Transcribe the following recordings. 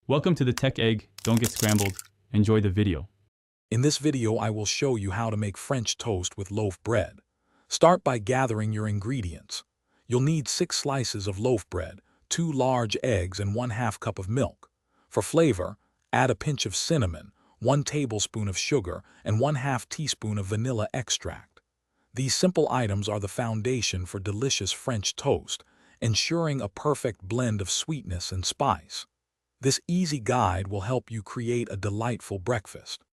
Welcome to the Tech Egg. Don't get scrambled. Enjoy the video. In this video, I will show you how to make French toast with loaf bread. Start by gathering your ingredients. You'll need 6 slices of loaf bread, 2 large eggs, and 1/2 cup of milk. For flavor, add a pinch of cinnamon, 1 tablespoon of sugar, and 1/2 teaspoon of vanilla extract. These simple items are the foundation for delicious French toast, ensuring a perfect blend of sweetness and spice. This easy guide will help you create a delightful breakfast.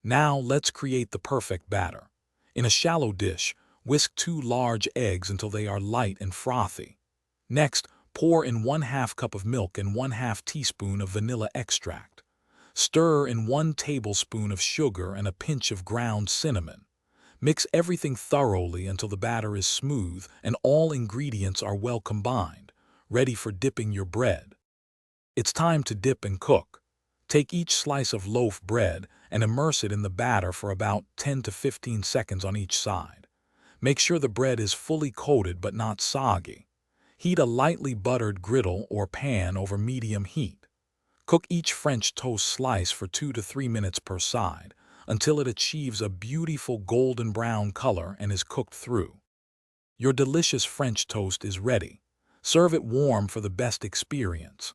Now let's create the perfect batter. In a shallow dish, whisk 2 large eggs until they are light and frothy. Next, pour in 1/2 cup of milk and 1/2 teaspoon of vanilla extract. Stir in 1 tablespoon of sugar and a pinch of ground cinnamon. Mix everything thoroughly until the batter is smooth and all ingredients are well combined, ready for dipping your bread. It's time to dip and cook. Take each slice of loaf bread and immerse it in the batter for about 10 to 15 seconds on each side. Make sure the bread is fully coated but not soggy. Heat a lightly buttered griddle or pan over medium heat. Cook each French toast slice for 2 to 3 minutes per side until it achieves a beautiful golden brown color and is cooked through. Your delicious French toast is ready. Serve it warm for the best experience.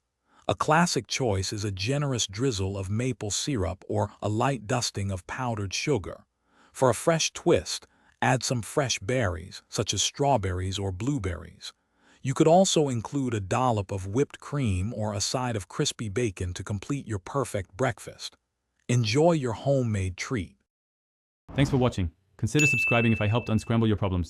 A classic choice is a generous drizzle of maple syrup or a light dusting of powdered sugar. For a fresh twist, add some fresh berries, such as strawberries or blueberries. You could also include a dollop of whipped cream or a side of crispy bacon to complete your perfect breakfast. Enjoy your homemade treat. Thanks for watching. Consider subscribing if I helped unscramble your problems.